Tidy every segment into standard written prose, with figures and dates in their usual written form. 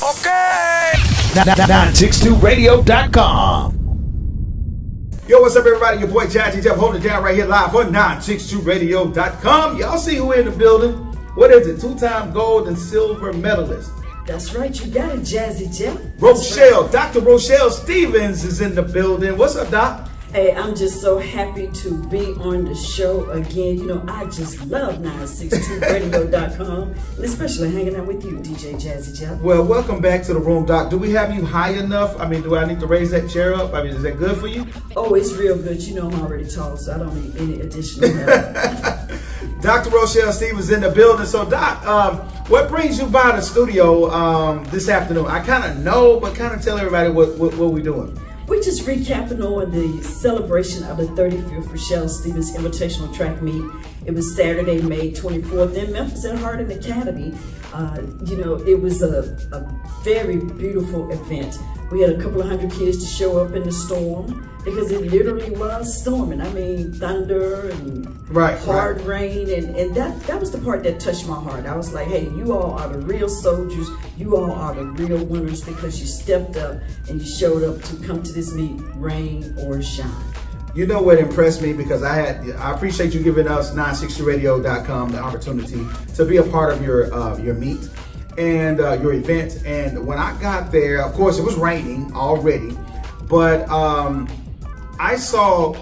Okay. 962radio.com. Yo, what's up, everybody? Your boy Jazzy Jeff holding it down right here live on 962radio.com. Y'all see who in the building? What is it? Two-time gold and silver medalist. That's right, you got it, Jazzy Jeff. Rochelle, Dr. Rochelle Stevens is in the building. What's up, Doc? Hey, I'm just so happy to be on the show again. You know, I just love 962radio.com, and especially hanging out with you, DJ Jazzy Jeff. Well, welcome back to the room, Doc. Do we have you high enough? I mean, do I need to raise that chair up? I mean, is that good for you? Oh, it's real good. You know I'm already tall, so I don't need any additional help. Dr. Rochelle Stevens in the building. So, Doc, what brings you by the studio this afternoon? I kind of know, but kind of tell everybody what we're doing. We're just recapping on the celebration of the 35th Rochelle Stevens Invitational Track Meet. It was Saturday, May 24th in Memphis at Hardin Academy. You know, it was a very beautiful event. We had a couple of hundred kids to show up in the storm because it literally was storming. I mean, thunder and hard rain, and that was the part that touched my heart. I was like, hey, you all are the real soldiers. You all are the real winners because you stepped up and you showed up to come to this meet, rain or shine. You know what impressed me, because I appreciate you giving us 960radio.com the opportunity to be a part of your meet and your event. And when I got there, of course, it was raining already, but I saw,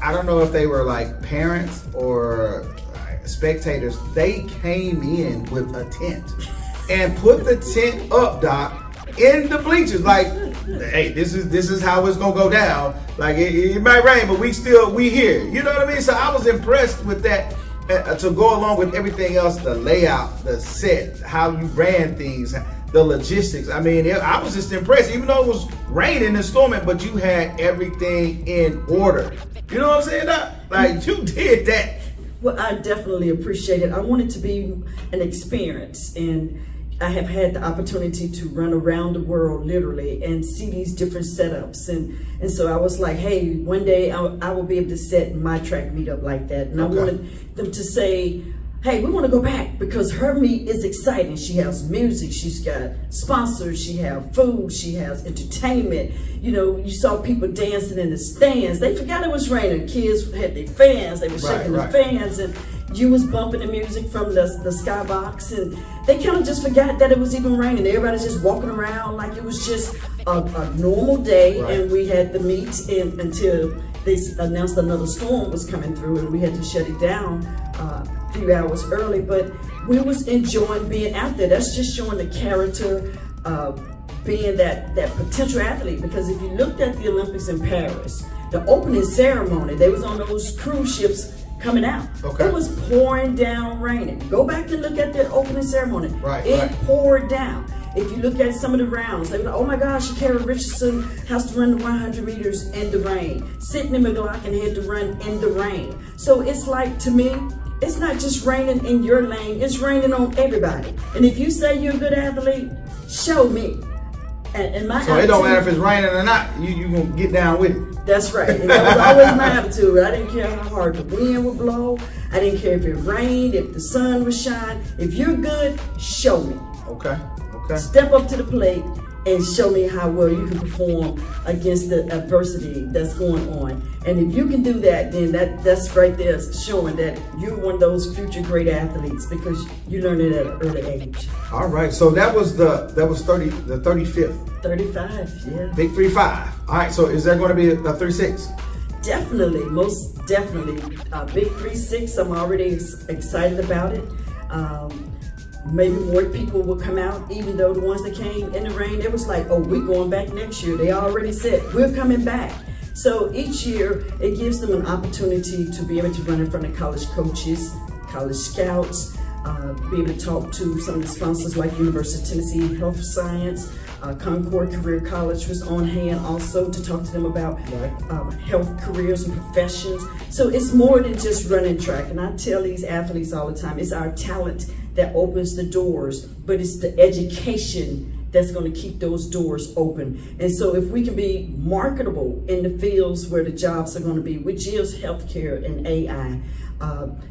I don't know if they were like parents or spectators, they came in with a tent and put the tent up, Doc, in the bleachers. Like, hey, this is how it's gonna go down. Like, it might rain, but we here. You know what I mean? So I was impressed with that, to go along with everything else, the layout, the set, how you ran things, the logistics. I mean, I was just impressed, even though it was raining and storming, but you had everything in order. You know what I'm saying, Doc? Like, you did that. Well, I definitely appreciate it. I want it to be an experience, and I have had the opportunity to run around the world literally and see these different setups, and so I was like, hey, one day I will be able to set my track meet up like that. And I wanted them to say, hey, we want to go back, because her meet is exciting. She has music, she's got sponsors, she has food, she has entertainment. You know, you saw people dancing in the stands. They forgot it was raining. Kids had their fans, they were shaking their fans, and you was bumping the music from the skybox, and they kind of just forgot that it was even raining. Everybody's just walking around like it was just a normal day, and we had the meet until they announced another storm was coming through, and we had to shut it down a few hours early. But we was enjoying being out there. That's just showing the character of being that potential athlete, because if you looked at the Olympics in Paris, the opening ceremony, they was on those cruise ships coming out. It was pouring down raining. Go back and look at that opening ceremony. It poured down. If you look at some of the rounds, they were like, oh my gosh, Shakira Richardson has to run the 100 meters in the rain. Sydney McLaughlin had to run in the rain. So it's like, to me, it's not just raining in your lane, it's raining on everybody. And if you say you're a good athlete, show me. And my so it don't matter if it's raining or not, you gonna get down with it. That's right. And that was always my attitude. I didn't care how hard the wind would blow. I didn't care if it rained, if the sun would shine. If you're good, show me. Okay. Step up to the plate and show me how well you can perform against the adversity that's going on. And if you can do that, then that's right there showing that you're one of those future great athletes, because you learned it at an early age. All right, so that was the 35th. 35, yeah. Big 35. All right, so is there going to be a 36? Definitely, most definitely. Big 36, I'm already excited about it. Maybe more people will come out, even though the ones that came in the rain, it was like, oh, we're going back next year. They already said, we're coming back. So each year, it gives them an opportunity to be able to run in front of college coaches, college scouts, be able to talk to some of the sponsors like University of Tennessee Health Science, Concord Career College was on hand also to talk to them about health careers and professions. So it's more than just running track. And I tell these athletes all the time, it's our talent that opens the doors, but it's the education that's going to keep those doors open. And so if we can be marketable in the fields where the jobs are going to be, which is healthcare and AI,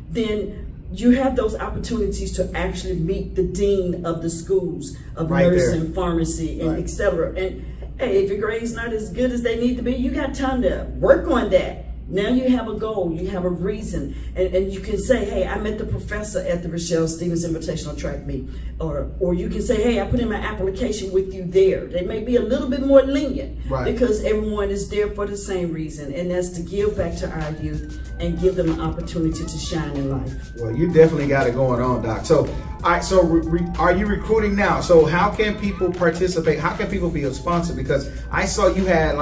then you have those opportunities to actually meet the dean of the schools of Right nursing, there. pharmacy, and Right. etc. And hey, if your grade's not as good as they need to be, you got time to work on that. Now you have a goal, you have a reason, and you can say, hey, I met the professor at the Rochelle Stevens Invitational Track Meet. Or you can say, hey, I put in my application with you there. They may be a little bit more lenient, Right. because everyone is there for the same reason, and that's to give back to our youth and give them an opportunity to shine in life. Well, you definitely got it going on, Doc. So, all right. So, are you recruiting now? So, how can people participate? How can people be a sponsor? Because I saw you had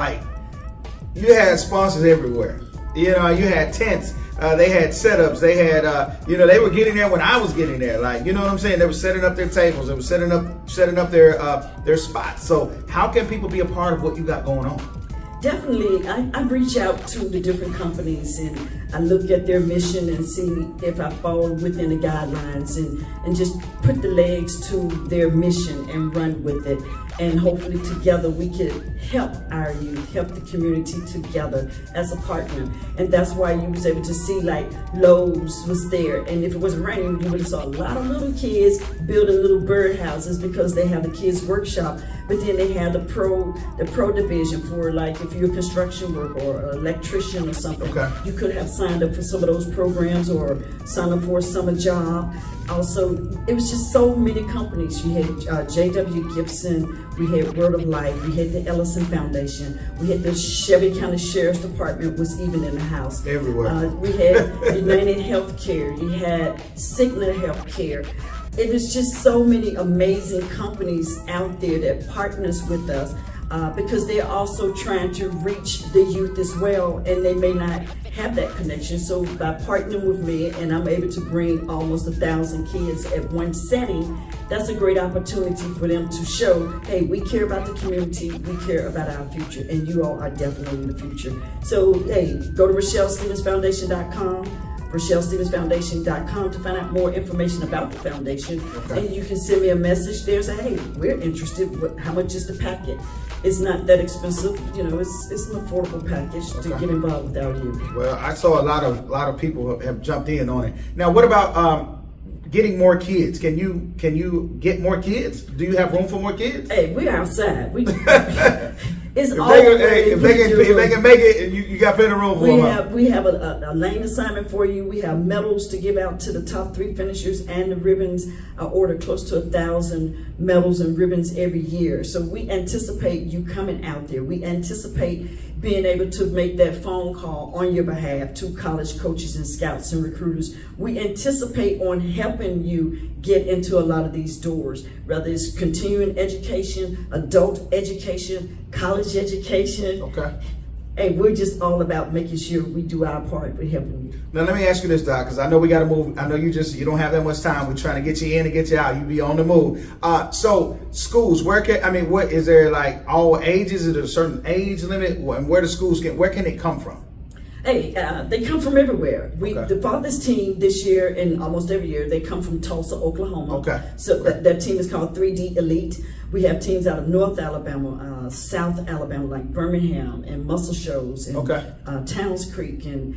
sponsors everywhere. You know, you had tents. They had setups. They had, they were getting there when I was getting there. Like, you know what I'm saying? They were setting up their tables. They were setting up their spots. So, how can people be a part of what you got going on? Definitely, I reach out to the different companies and I look at their mission and see if I fall within the guidelines and just put the legs to their mission and run with it. And hopefully together we can help our youth, help the community together as a partner. And that's why you was able to see like Lowe's was there. And if it wasn't raining, you would have saw a lot of little kids building little birdhouses because they have the kids workshop. But then they have the pro division for like if you're a construction worker or an electrician or something. Okay. You could have signed up for some of those programs or signed up for a summer job. Also, it was just so many companies. You had J.W. Gibson, we had Word of Life, we had the Ellison Foundation, we had the Shelby County Sheriff's Department was even in the house. Everywhere. We had United Healthcare, you had Cigna Healthcare. It was just so many amazing companies out there that partners with us because they're also trying to reach the youth as well, and they may not have that connection. So by partnering with me, and I'm able to bring almost 1,000 kids at one setting, that's a great opportunity for them to show, hey, we care about the community, we care about our future, and you all are definitely the future. So hey, go to RochelleStevensFoundation.com. RochelleStevensFoundation.com to find out more information about the foundation. Okay. And you can send me a message there, say, hey, we're interested. How much is the packet? It's not that expensive. You know, it's an affordable package to get involved with our youth. Well, I saw a lot of people have jumped in on it. Now, what about getting more kids? Can you get more kids? Do you have room for more kids? Hey, we're outside. It's If all they can make it, you got plenty of room for them. We have a lane assignment for you. We have medals to give out to the top 3 finishers and the ribbons. I order close to 1,000 medals and ribbons every year. So we anticipate you coming out there. We anticipate being able to make that phone call on your behalf to college coaches and scouts and recruiters. We anticipate on helping you get into a lot of these doors, whether it's continuing education, adult education, college education. Okay. Hey, we're just all about making sure we do our part with helping you. Now let me ask you this, Doc, because I know we got to move. I know you don't have that much time. We're trying to get you in and get you out. You be on the move. So schools, what is there, like all ages? Is there a certain age limit? And where the schools where can it come from? Hey, they come from everywhere. Okay. The farthest team this year and almost every year, they come from Tulsa, Oklahoma. Okay. So that team is called 3D Elite. We have teams out of North Alabama, South Alabama, like Birmingham and Muscle Shoals and Towns Creek, and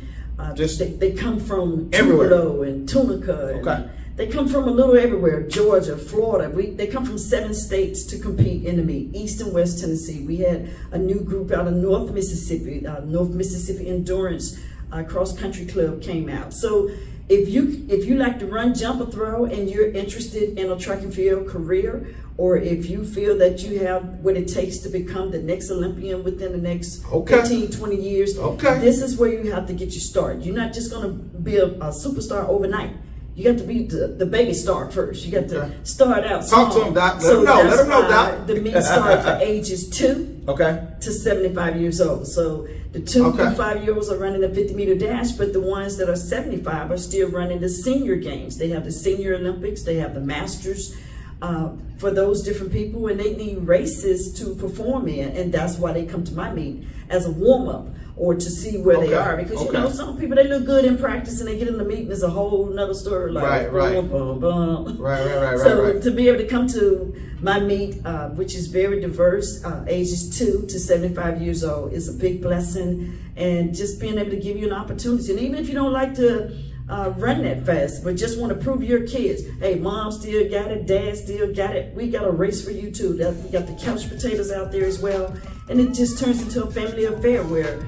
they come from everywhere. Tupelo and Tunica. Okay. And they come from a little everywhere, Georgia, Florida. They come from 7 states to compete in the meet, East and West Tennessee. We had a new group out of North Mississippi, North Mississippi Endurance Cross Country Club came out. So if you like to run, jump, or throw, and you're interested in a track and field career, or if you feel that you have what it takes to become the next Olympian within the next 15, 20 years, this is where you have to get your start. You're not just going to be a superstar overnight. You got to be the baby star first. You got to start out small. Talk to them, Doc. Let them know, Doc. The meet start for ages 2 to 75 years old. So the 2 to 5-year-olds are running the 50-meter dash, but the ones that are 75 are still running the senior games. They have the Senior Olympics. They have the Masters for those different people, and they need races to perform in, and that's why they come to my meet as a warm-up or to see where they are, because you know some people, they look good in practice and they get in the meet and it's a whole nother story, like boom, boom, boom. So to be able to come to my meet, which is very diverse, ages 2 to 75 years old, is a big blessing, and just being able to give you an opportunity. And even if you don't like to run that fast, but just want to prove your kids, hey, mom still got it, dad still got it. We got a race for you too. We got the couch potatoes out there as well, and it just turns into a family affair where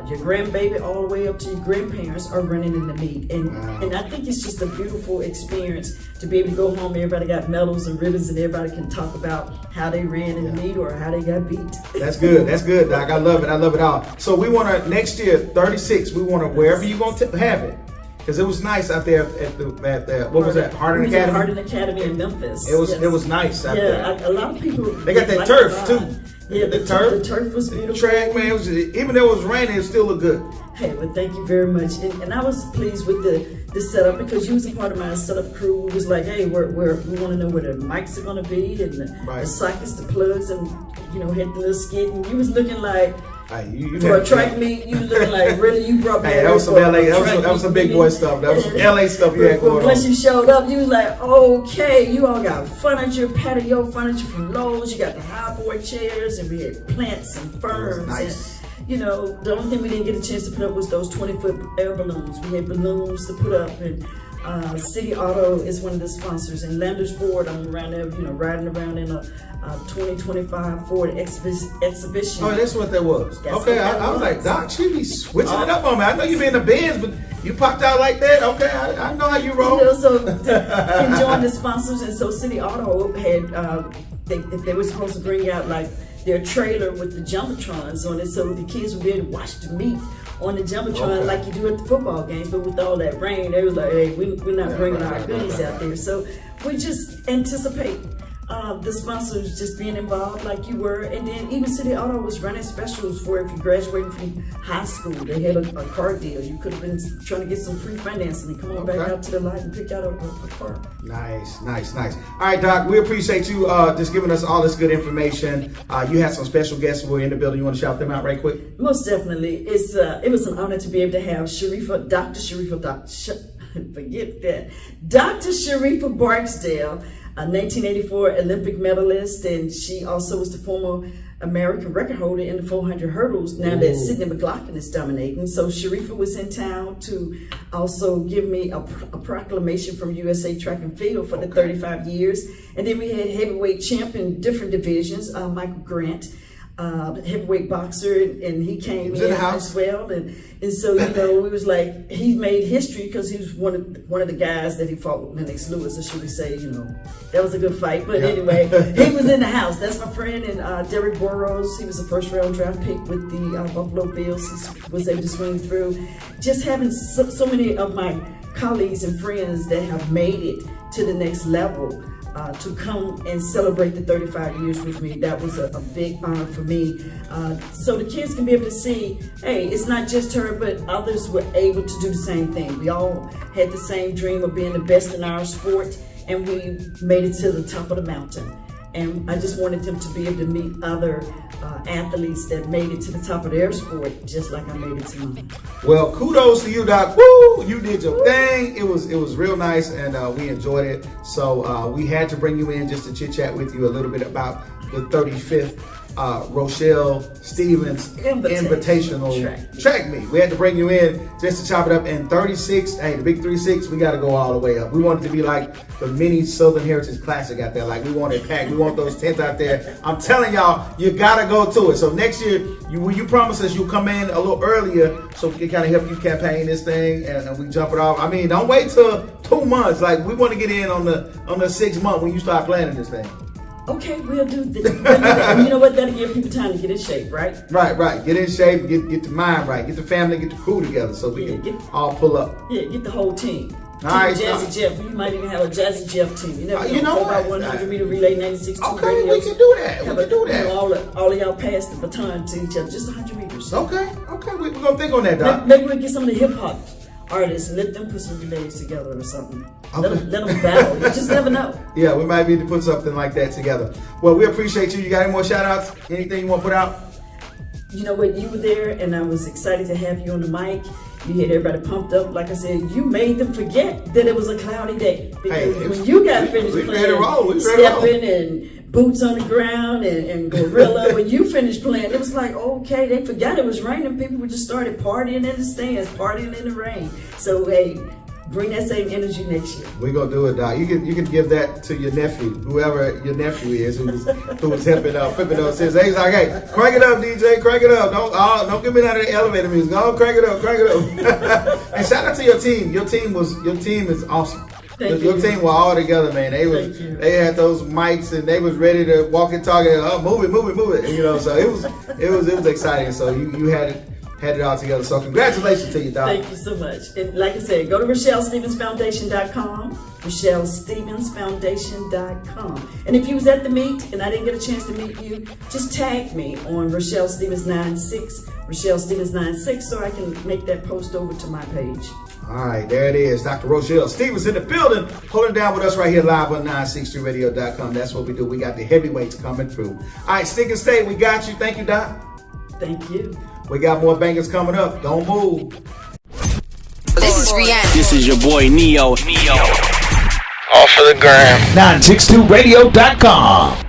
your grandbaby all the way up to your grandparents are running in the meet, and I think it's just a beautiful experience to be able to go home. Everybody got medals and ribbons, and everybody can talk about how they ran in the meet or how they got beat. That's good, Doc. I love it all. So we want to next year 36. We want to wherever you gonna have it. Because it was nice out there at the what was that? Hardin Academy. Hardin Academy in Memphis. It was nice out there. A lot of people. They got that turf too. Yeah, the turf was beautiful. The track, man, even though it was raining, it still looked good. Hey, well, thank you very much. And I was pleased with the setup because you was a part of my setup crew. We was like, hey, we want to know where the mics are going to be and the sockets, the plugs, and had the little skit. And you was looking like. For a track meet, you looking like really you brought me. Hey, that was some LA. That was some big boy stuff. That was some LA stuff you had going on. Once you showed up, you was like, okay, you all got furniture, patio furniture from Lowe's. You got the high boy chairs, and we had plants and ferns. Nice. And, the only thing we didn't get a chance to put up was those 20-foot air balloons. We had balloons to put up, and City Auto is one of the sponsors. And Landers Ford, I'm around there, riding around in a 2025 Ford exhibition. Oh, that's what that was. Okay, I was like, Doc, she be switching it up on me. I know you be in the Benz, but you popped out like that. Okay, I know how you roll. So enjoying the sponsors, and so City Auto had they were supposed to bring out like their trailer with the jumbotrons on it, so the kids would be able to watch the meet on the jumbotron like you do at the football games. But with all that rain, they was like, hey, we're not bringing our goodies out there. So we just anticipate the sponsors just being involved like you were. And then even City Auto was running specials for if you graduated from high school. They had a car deal. You could have been trying to get some free financing and come on back out to the lot and pick out a car. Nice. All right, Doc, we appreciate you just giving us all this good information. You had some special guests who were in the building. You want to shout them out right quick? Most definitely. It was an honor to be able to have Dr. Sharifa Barksdale, a 1984 Olympic medalist, and she also was the former American record holder in the 400 hurdles. Now that Sydney McLaughlin is dominating, so Sharifa was in town to also give me a proclamation from USA Track and Field for the 35 years. And then we had heavyweight champ in different divisions, Michael Grant, heavyweight boxer, and he came in as well. And so we was like, he made history because he was one of the guys that he fought with Lennox Lewis, or should we say, that was a good fight. But anyway, he was in the house. That's my friend. And Derek Burrows, he was a first round draft pick with the Buffalo Bills. He was able to swing through. Just having so many of my colleagues and friends that have made it to the next level. To come and celebrate the 35 years with me, that was a big honor for me. So the kids can be able to see, hey, it's not just her, but others were able to do the same thing. We all had the same dream of being the best in our sport, and we made it to the top of the mountain. And I just wanted them to be able to meet other athletes that made it to the top of their sport, just like I made it to mine. Well, kudos to you, Doc. Woo! You did your thing. It was real nice, and we enjoyed it. So we had to bring you in just to chit chat with you a little bit about the 35th Rochelle Stevens Invitational Track Meet. We had to bring you in just to chop it up. And 36, hey, the big 36, we got to go all the way up. We want it to be like the mini Southern Heritage Classic out there. Like, we want it packed. We want those tents out there. I'm telling y'all, you got to go to it. So next year, when you promise us you'll come in a little earlier so we can kind of help you campaign this thing and we jump it off. I mean, don't wait till 2 months. Like, we want to get in on the 6 month when you start planning this thing. Okay, we'll do that. And you know what? That'll give people time to get in shape, right? Right. Get in shape, get the mind right, get the family, get the crew together so we can all pull up. Yeah, get the whole team. All right, Jazzy Jeff. You might even have a Jazzy Jeff team. You never know. You know what? 100 meter relay, 96. Okay, we can do that. All of y'all pass the baton to each other, just 100 meters. Okay. We're going to think on that, Doc. Maybe we'll get some of the hip hop artists and let them put some relays together or something. Okay. Let them battle. You just never know. Yeah, we might need to put something like that together. Well, we appreciate you. You got any more shout outs? Anything you want to put out? You know what? You were there, and I was excited to have you on the mic. You had everybody pumped up. Like I said, you made them forget that it was a cloudy day. Because when you got finished playing Stepping and Boots on the Ground and Gorilla, when you finished playing, it was like, okay, they forgot it was raining. People just started partying in the stands, partying in the rain. So, hey, bring that same energy next year. We're gonna do it, Doc. You can give that to your nephew, whoever your nephew is, who was helping out, flipping those things. He's like, hey, crank it up, DJ, crank it up. Don't give me none of the elevator music. No, crank it up. And shout out to your team. Your team is awesome. Your team were all together, man. They had those mics and they was ready to walk and talk and move it. And, so it was exciting. So you had it all together. So congratulations to you, Doc. Thank you so much. And like I said, go to RochelleStevensFoundation.com, RochelleStevensFoundation.com. And if you was at the meet and I didn't get a chance to meet you, just tag me on Rochelle Stevens 96, Rochelle Stevens 96, so I can make that post over to my page. All right, there it is. Dr. Rochelle Stevens in the building, holding down with us right here live on 963radio.com. That's what we do. We got the heavyweights coming through. All right, stick and stay. We got you. Thank you, Doc. Thank you. We got more bangers coming up. Don't move. This is Rihanna. This is your boy Neo. Off of the gram. 962radio.com.